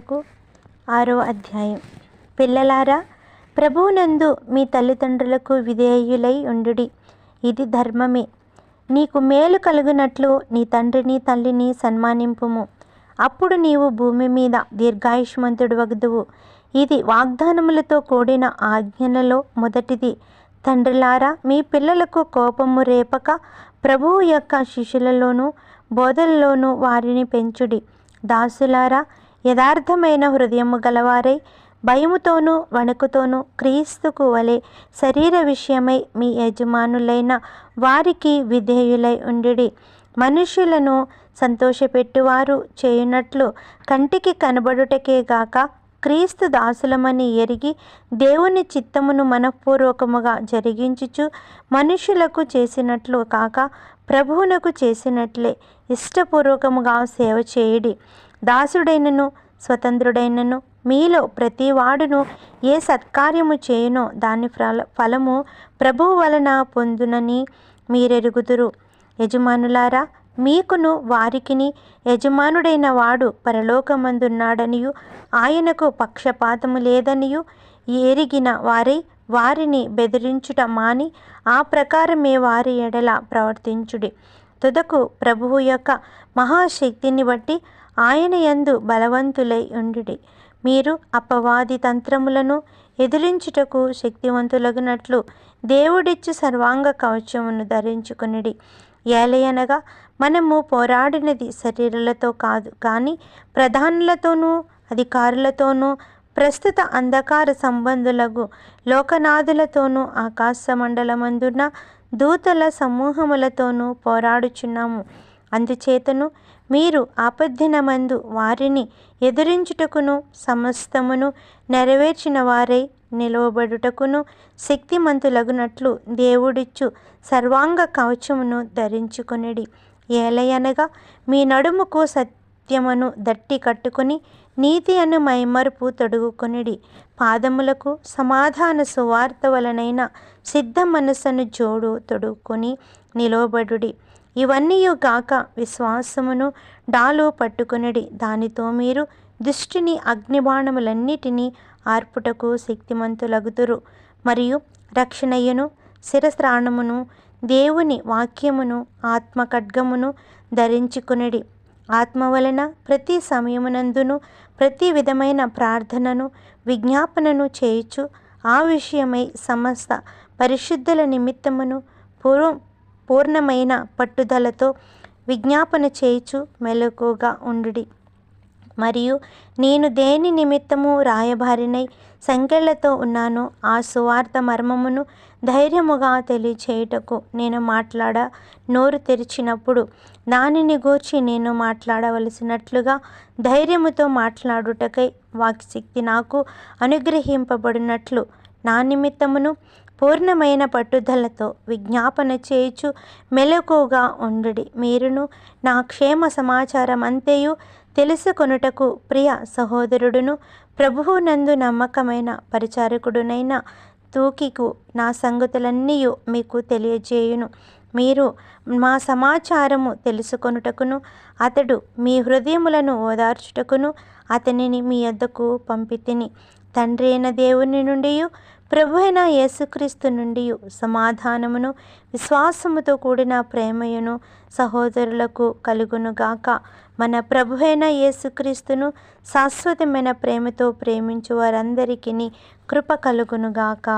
కు 6వ అధ్యాయం. పిల్లలారా, ప్రభువునందు మీ తల్లిదండ్రులకు విధేయులై ఉండుడి, ఇది ధర్మమే. నీకు మేలు కలుగునట్లు నీ తండ్రిని తల్లిని సన్మానింపుము, అప్పుడు నీవు భూమి మీద దీర్ఘాయుష్మంతుడు వగుదువు. ఇది వాగ్దానములతో కూడిన ఆజ్ఞలలో మొదటిది. తండ్రులారా, మీ పిల్లలకు కోపము రేపక ప్రభువు యొక్క శిష్యులలోనూ బోధనలోనూ వారిని పెంచుడి. దాసులారా, యథార్థమైన హృదయము గలవారై భయముతోనూ వణుకుతోనూ క్రీస్తుకు వలె శరీర విషయమై మీ యజమానులైన వారికి విధేయులై ఉండుడి. మనుష్యులను సంతోషపెట్టువారు చేయునట్లు కంటికి కనబడుటకే గాక క్రీస్తు దాసులమని ఎరిగి దేవుని చిత్తమును మనఃపూర్వకముగా జరిగించుచు మనుష్యులకు చేసినట్లు కాక ప్రభువునకు చేసినట్లే ఇష్టపూర్వకముగా సేవ చేయుడి. దాసుడైనను స్వతంత్రుడైనను మీలో ప్రతివాడును ఏ సత్కార్యము చేయునో దాని ఫలము ప్రభువు వలన పొందునని మీరెరుగుదురు. యజమానులారా, మీకును వారికిని యజమానుడైన వాడు పరలోకమందున్నాడనియు ఆయనకు పక్షపాతము లేదనియు ఎరిగిన వారై వారిని బెదిరించుట మాని ఆ ప్రకారమే వారి ఎడల ప్రవర్తించుడి. తుదకు ప్రభువు యొక్క మహాశక్తిని బట్టి ఆయన యందు బలవంతులై ఉండుడి. మీరు అపవాది తంత్రములను ఎదిరించుటకు శక్తివంతులగునట్లు దేవుడిచ్చు సర్వాంగ కవచమును ధరించుకొనిడి. ఏలయనగా మనము పోరాడినది శరీరులతో కాదు, కానీ ప్రధానులతోనూ అధికారులతోనూ ప్రస్తుత అంధకార సంబంధులకు లోకనాథులతోనూ ఆకాశ మండలమందున్న దూతల సమూహములతోనూ పోరాడుచున్నాము. అందుచేతను మీరు ఆపద్దినమందు వారిని ఎదిరించుటకును సమస్తమును నెరవేర్చిన వారై నిలవబడుటకును శక్తిమంతులగునట్లు దేవుడిచ్చు సర్వాంగ కవచమును ధరించుకొనిడి. ఏలయనగా మీ నడుముకు సత్యమును దట్టి కట్టుకొని నీతి అను మైమరుపు తొడుగుకొనిడి. పాదములకు సమాధాన సువార్త వలనైన సిద్ధ మనస్సును జోడు తొడుగుకొని నిలవబడుడి. ఇవన్నీయు గాక విశ్వాసమును డాలు పట్టుకొనిడి. దానితో మీరు దుష్టుని అగ్నిబాణములన్నిటినీ ఆర్పుటకు శక్తిమంతులగుదురు. మరియు రక్షణయ్యను శిరస్త్రాణమును దేవుని వాక్యమును ఆత్మ ఖడ్గమును ధరించుకొనిడి. ఆత్మ వలన ప్రతి సమయమునందును ప్రతి విధమైన ప్రార్థనను విజ్ఞాపనను చేయుచు ఆ విషయమై సమస్త పరిశుద్ధుల నిమిత్తమును పూర్ణమైన పట్టుదలతో విజ్ఞాపన చేయుచు మెలకుగా ఉండుడి. మరియు నేను దేని నిమిత్తము రాయబారినై సంకెళ్లతో ఉన్నానో ఆ సువార్త మర్మమును ధైర్యముగా తెలియచేయుటకు నేను నోరు తెరిచినప్పుడు దానిని గూర్చి నేను మాట్లాడవలసినట్లుగా ధైర్యముతో మాట్లాడుటకై వాక్శక్తి నాకు అనుగ్రహింపబడినట్లు నా నిమిత్తమును పూర్ణమైన పట్టుదలతో విజ్ఞాపన చేయుచు మెలకుగా ఉండుడి. మీరును నా క్షేమ సమాచారం అంతయు తెలుసుకొనుటకు ప్రియ సహోదరుడును ప్రభువునందు నమ్మకమైన పరిచారకుడునైన తూకికు నా సంగతులన్నీయు మీకు తెలియజేయును. మీరు మా సమాచారము తెలుసుకొనుటకును అతడు మీ హృదయములను ఓదార్చుటకును అతనిని మీ యొద్దకు పంపితిని. తండ్రి అయిన దేవుని నుండి ప్రభు అయిన యేసుక్రీస్తు నుండి సమాధానమును విశ్వాసముతో కూడిన ప్రేమయును సహోదరులకు కలుగునుగాక. మన ప్రభు అయిన యేసుక్రీస్తును శాశ్వతమైన ప్రేమతో ప్రేమించు వారందరికీ కృప కలుగునుగాక.